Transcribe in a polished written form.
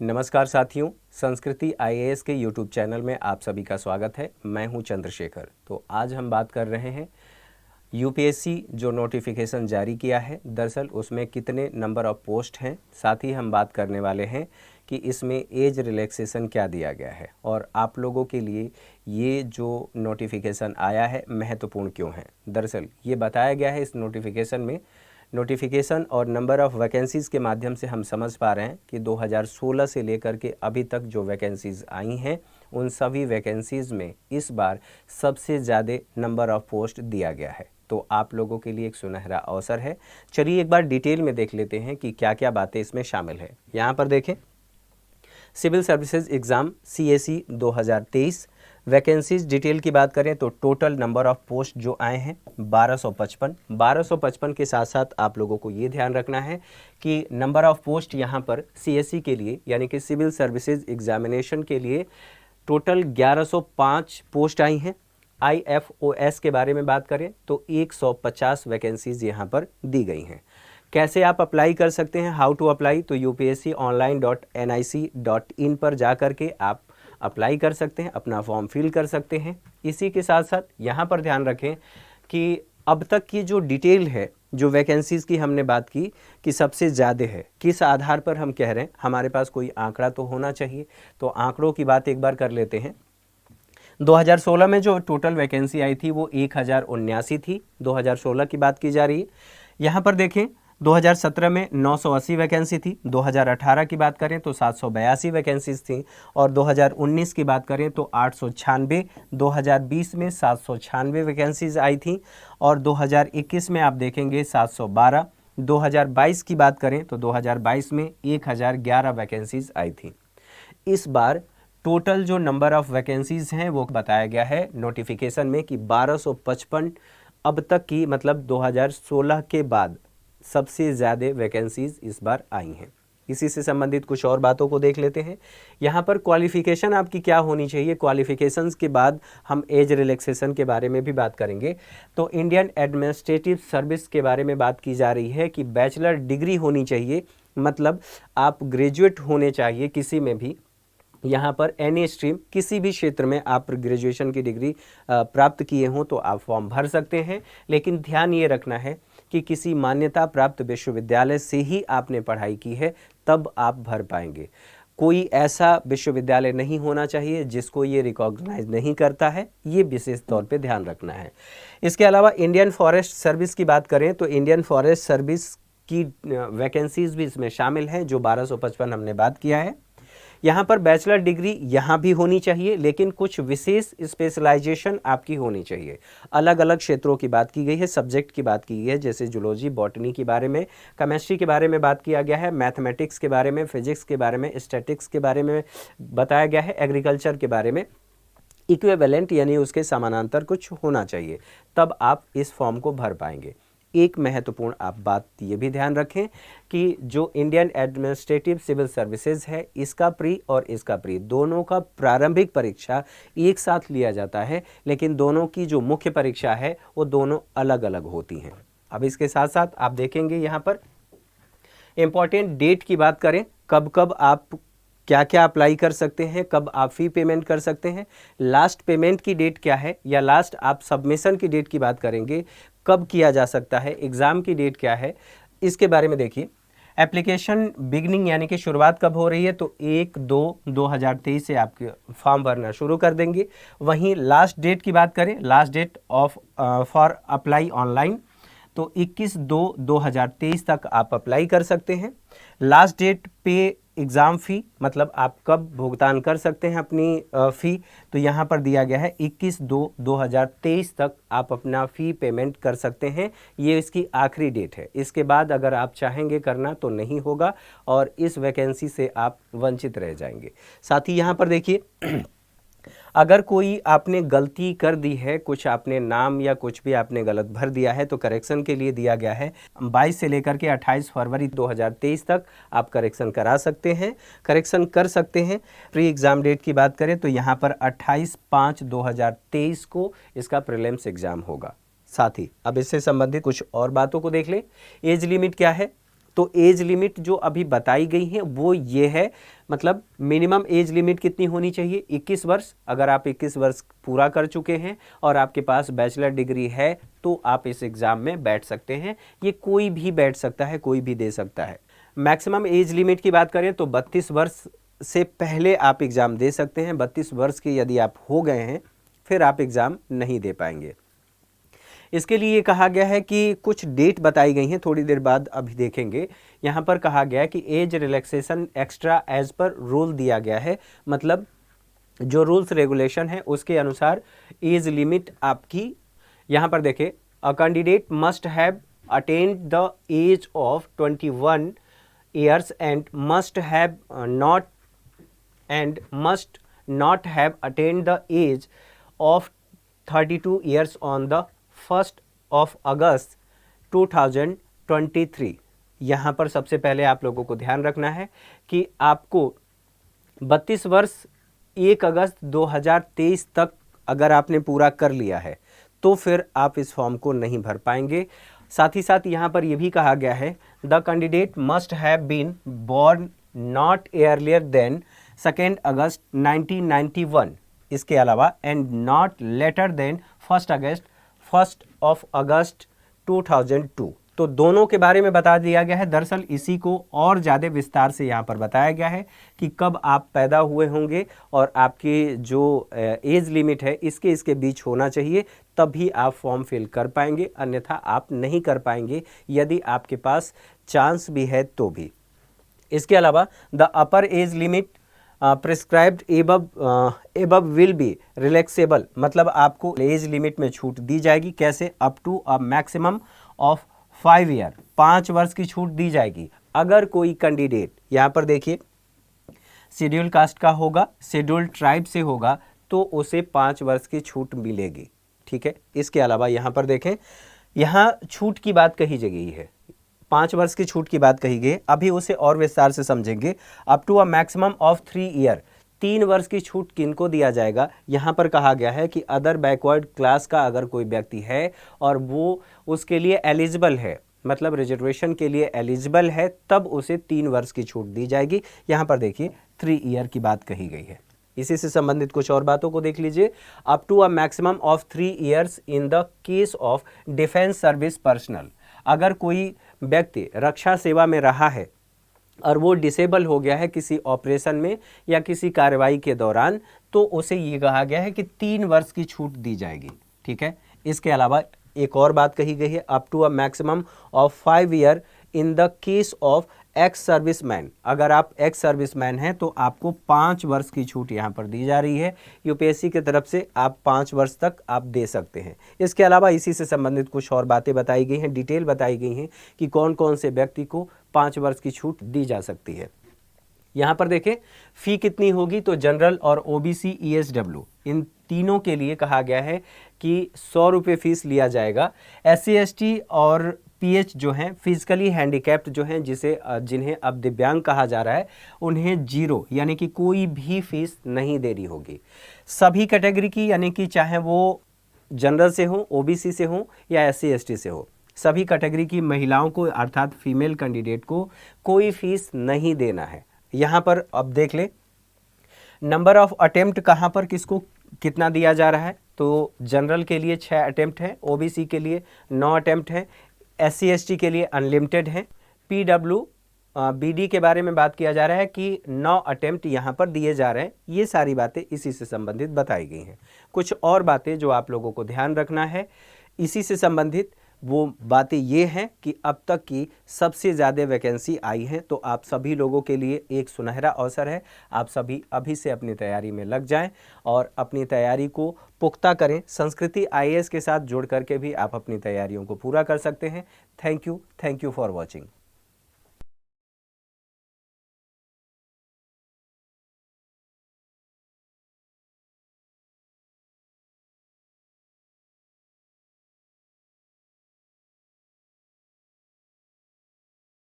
नमस्कार साथियों, संस्कृति आईएएस के यूट्यूब चैनल में आप सभी का स्वागत है। मैं हूं चंद्रशेखर। तो आज हम बात कर रहे हैं यूपीएससी जो नोटिफिकेशन जारी किया है, दरअसल उसमें कितने नंबर ऑफ पोस्ट हैं। साथ ही हम बात करने वाले हैं कि इसमें एज रिलैक्सेशन क्या दिया गया है और आप लोगों के लिए ये जो नोटिफिकेशन आया है महत्वपूर्ण क्यों है। दरअसल ये बताया गया है इस नोटिफिकेशन में, नोटिफिकेशन और नंबर ऑफ़ वैकेंसीज़ के माध्यम से हम समझ पा रहे हैं कि 2016 से लेकर के अभी तक जो वैकेंसीज़ आई हैं उन सभी वैकेंसीज़ में इस बार सबसे ज़्यादा नंबर ऑफ़ पोस्ट दिया गया है। तो आप लोगों के लिए एक सुनहरा अवसर है। चलिए एक बार डिटेल में देख लेते हैं कि क्या क्या बातें इसमें शामिल है। यहाँ पर देखें, civil services exam CSE 2023 vacancies detail की बात करें तो टोटल नंबर ऑफ़ पोस्ट जो आए हैं 1255 के साथ साथ आप लोगों को ये ध्यान रखना है कि नंबर ऑफ़ पोस्ट यहाँ पर सीएसई के लिए यानी कि सिविल सर्विसेज एग्जामिनेशन के लिए टोटल 1105 पोस्ट आई हैं। आईएफओएस के बारे में बात करें तो 150 वैकेंसीज यहाँ पर दी गई हैं। कैसे आप अप्लाई कर सकते हैं, हाउ टू अप्लाई, तो upsconline.nic.in पर जा कर के आप अप्लाई कर सकते हैं, अपना फॉर्म फिल कर सकते हैं। इसी के साथ साथ यहाँ पर ध्यान रखें कि अब तक की जो डिटेल है, जो वैकेंसीज़ की हमने बात की कि सबसे ज़्यादा है, किस आधार पर हम कह रहे हैं, हमारे पास कोई आंकड़ा तो होना चाहिए। तो आंकड़ों की बात एक बार कर लेते हैं। 2016 में जो टोटल वैकेंसी आई थी वो 1079 थी, 2016 की बात की जा रही है। यहाँ पर देखें 2017 में 980 वैकेंसी थी, 2018 की बात करें तो 782 वैकेंसीज थी और 2019 की बात करें तो 896, 2020 में 796 वैकेंसीज आई थी और 2021 में आप देखेंगे 712, 2022 की बात करें तो 2022 में 1011 वैकेंसीज आई थी। इस बार टोटल जो नंबर ऑफ़ वैकेंसीज़ हैं वो बताया गया है नोटिफिकेशन में कि 1255 अब तक की, मतलब 2016 के बाद सबसे ज़्यादा वैकेंसीज़ इस बार आई हैं। इसी से संबंधित कुछ और बातों को देख लेते हैं। यहाँ पर क्वालिफ़िकेशन आपकी क्या होनी चाहिए, क्वालिफ़िकेशंस के बाद हम एज रिलैक्सेशन के बारे में भी बात करेंगे। तो इंडियन एडमिनिस्ट्रेटिव सर्विस के बारे में बात की जा रही है कि बैचलर डिग्री होनी चाहिए, मतलब आप ग्रेजुएट होने चाहिए किसी में भी। यहाँ पर एनी स्ट्रीम, किसी भी क्षेत्र में आप ग्रेजुएशन की डिग्री प्राप्त किए हों तो आप फॉर्म भर सकते हैं। लेकिन ध्यान ये रखना है कि किसी मान्यता प्राप्त विश्वविद्यालय से ही आपने पढ़ाई की है तब आप भर पाएंगे। कोई ऐसा विश्वविद्यालय नहीं होना चाहिए जिसको ये रिकॉग्नाइज नहीं करता है, ये विशेष तौर पे ध्यान रखना है। इसके अलावा इंडियन फॉरेस्ट सर्विस की बात करें तो इंडियन फॉरेस्ट सर्विस की वैकेंसीज भी इसमें शामिल हैं, जो 1255 हमने बात किया है। यहाँ पर बैचलर डिग्री यहाँ भी होनी चाहिए, लेकिन कुछ विशेष स्पेशलाइजेशन आपकी होनी चाहिए। अलग अलग क्षेत्रों की बात की गई है, सब्जेक्ट की बात की गई है, जैसे जूलॉजी, बॉटनी के बारे में, केमिस्ट्री के बारे में बात किया गया है, मैथमेटिक्स के बारे में, फिजिक्स के बारे में, स्टैटिक्स के बारे में बताया गया है, एग्रीकल्चर के बारे में। इक्विवेलेंट यानी उसके समानांतर कुछ होना चाहिए, तब आप इस फॉर्म को भर पाएंगे। एक महत्वपूर्ण आप बात ये भी ध्यान रखें कि जो इंडियन एडमिनिस्ट्रेटिव सिविल सर्विसेज है, इसका प्री और इसका प्री दोनों का प्रारंभिक परीक्षा एक साथ लिया जाता है, लेकिन दोनों की जो मुख्य परीक्षा है वो दोनों अलग अलग होती हैं। अब इसके साथ साथ आप देखेंगे यहाँ पर इम्पॉर्टेंट डेट की बात करें, कब कब आप क्या क्या अप्लाई कर सकते हैं, कब आप फ़ी पेमेंट कर सकते हैं, लास्ट पेमेंट की डेट क्या है, या लास्ट आप सबमिशन की डेट की बात करेंगे, कब किया जा सकता है, एग्ज़ाम की डेट क्या है, इसके बारे में देखिए। एप्लीकेशन बिगनिंग यानी कि शुरुआत कब हो रही है, तो 1/2/2023 से आप फॉर्म भरना शुरू कर देंगे। वहीं लास्ट डेट की बात करें, last date of for apply online, तो 21/2/2023 तक आप अप्लाई कर सकते हैं। लास्ट डेट पे एग्ज़ाम फ़ी, मतलब आप कब भुगतान कर सकते हैं अपनी फ़ी, तो यहाँ पर दिया गया है 21/2/2023 तक आप अपना फ़ी पेमेंट कर सकते हैं। ये इसकी आखिरी डेट है। इसके बाद अगर आप चाहेंगे करना तो नहीं होगा और इस वैकेंसी से आप वंचित रह जाएंगे। साथ ही यहाँ पर देखिए, अगर कोई आपने गलती कर दी है, कुछ आपने नाम या कुछ भी आपने गलत भर दिया है, तो करेक्शन के लिए दिया गया है 22 से लेकर के 28 फरवरी 2023 तक आप करेक्शन करा सकते हैं, करेक्शन कर सकते हैं। प्री एग्ज़ाम डेट की बात करें तो यहाँ पर 28/5/2023 को इसका प्रीलिम्स एग्ज़ाम होगा। साथ ही अब इससे संबंधित कुछ और बातों को देख लें। एज लिमिट क्या है, तो एज लिमिट जो अभी बताई गई है वो ये है, मतलब मिनिमम एज लिमिट कितनी होनी चाहिए, 21 वर्ष। अगर आप 21 वर्ष पूरा कर चुके हैं और आपके पास बैचलर डिग्री है तो आप इस एग्ज़ाम में बैठ सकते हैं। ये कोई भी बैठ सकता है, कोई भी दे सकता है। मैक्सिमम एज लिमिट की बात करें तो 32 वर्ष से पहले आप एग्ज़ाम दे सकते हैं। 32 वर्ष के यदि आप हो गए हैं फिर आप एग्ज़ाम नहीं दे पाएंगे। इसके लिए कहा गया है कि कुछ डेट बताई गई हैं, थोड़ी देर बाद अभी देखेंगे। यहाँ पर कहा गया है कि एज रिलैक्सेशन एक्स्ट्रा एज पर रूल दिया गया है, मतलब जो रूल्स रेगुलेशन है उसके अनुसार एज लिमिट आपकी, यहाँ पर देखें, a candidate must have attained the age of 21 years and must not have attained the age of 32 years on the 1st of August 2023। यहाँ पर सबसे पहले आप लोगों को ध्यान रखना है कि आपको 32 वर्ष 1 अगस्त 2023 तक अगर आपने पूरा कर लिया है तो फिर आप इस फॉर्म को नहीं भर पाएंगे। साथ ही साथ यहाँ पर यह भी कहा गया है the candidate must have been born not earlier than 2 August 1991, इसके अलावा and not later than 1 August 2002। तो दोनों के बारे में बता दिया गया है। दरअसल इसी को और ज़्यादा विस्तार से यहाँ पर बताया गया है कि कब आप पैदा हुए होंगे और आपकी जो एज लिमिट है इसके बीच होना चाहिए, तभी आप फॉर्म फिल कर पाएंगे, अन्यथा आप नहीं कर पाएंगे यदि आपके पास चांस भी है तो भी। इसके अलावा the upper age limit prescribed above will be relaxable, मतलब आपको एज लिमिट में छूट दी जाएगी। कैसे? Up to a maximum of 5 year, 5 वर्ष की छूट दी जाएगी। अगर कोई कैंडिडेट, यहाँ पर देखिए, शेड्यूल कास्ट का होगा, शेड्यूल ट्राइब से होगा तो उसे 5 वर्ष की छूट मिलेगी। ठीक है। इसके अलावा यहाँ पर देखें, यहाँ छूट की बात कही गई है, 5 वर्ष की छूट की बात कही गई। अभी उसे और विस्तार से समझेंगे। Up to a maximum of 3 year, 3 वर्ष की छूट किनको दिया जाएगा? यहाँ पर कहा गया है कि अदर बैकवर्ड क्लास का अगर कोई व्यक्ति है और वो उसके लिए एलिजिबल है, मतलब रिजर्वेशन के लिए एलिजिबल है, तब उसे 3 वर्ष की छूट दी जाएगी। यहाँ पर देखिए 3 ईयर की बात कही गई है। इसी से संबंधित कुछ और बातों को देख लीजिए। Up to a maximum of 3 years in the case of defence service personnel, अगर कोई व्यक्ति रक्षा सेवा में रहा है और वो डिसेबल हो गया है किसी ऑपरेशन में या किसी कार्रवाई के दौरान, तो उसे ये कहा गया है कि 3 वर्ष की छूट दी जाएगी। ठीक है। इसके अलावा एक और बात कही गई है, up to a maximum of 5 year in the case of ex serviceman, अगर आप एक्स सर्विसमैन हैं तो आपको 5 वर्ष की छूट यहाँ पर दी जा रही है। यूपीएससी की तरफ से आप 5 वर्ष तक आप दे सकते हैं। इसके अलावा इसी से संबंधित कुछ और बातें बताई गई हैं, डिटेल बताई गई हैं कि कौन कौन से व्यक्ति को 5 वर्ष की छूट दी जा सकती है। यहाँ पर देखें फ़ी कितनी होगी, तो जनरल और ओबीसी ईएसडब्ल्यू इन तीनों के लिए कहा गया है कि 100 रुपये फीस लिया जाएगा। एससी एसटी और पीएच जो हैं, फिजिकली हैंडीकैप्ड जो हैं, जिन्हें अब दिव्यांग कहा जा रहा है, उन्हें 0 यानी कि कोई भी फीस नहीं देनी होगी। सभी कैटेगरी की, यानी कि चाहे वो जनरल से हो, ओबीसी से हो या एससी एसटी से हो, सभी कैटेगरी की महिलाओं को अर्थात फीमेल कैंडिडेट को कोई फीस नहीं देना है। यहाँ पर अब देख ले नंबर ऑफ अटेम्प्ट कहाँ पर किसको कितना दिया जा रहा है। तो जनरल के लिए 6 अटेम्प्ट है, ओबीसी के लिए 9 अटेम्प्ट है, एससी एसटी के लिए अनलिमिटेड है। पीडब्ल्यू बीडी के बारे में बात किया जा रहा है कि 9 अटेम्प्ट यहाँ पर दिए जा रहे हैं। ये सारी बातें इसी से संबंधित बताई गई हैं। कुछ और बातें जो आप लोगों को ध्यान रखना है इसी से संबंधित, वो बातें ये हैं कि अब तक की सबसे ज़्यादा वैकेंसी आई है, तो आप सभी लोगों के लिए एक सुनहरा अवसर है। आप सभी अभी से अपनी तैयारी में लग जाएं और अपनी तैयारी को पुख्ता करें। संस्कृति आईएएस के साथ जुड़ करके भी आप अपनी तैयारियों को पूरा कर सकते हैं। Thank you for watching.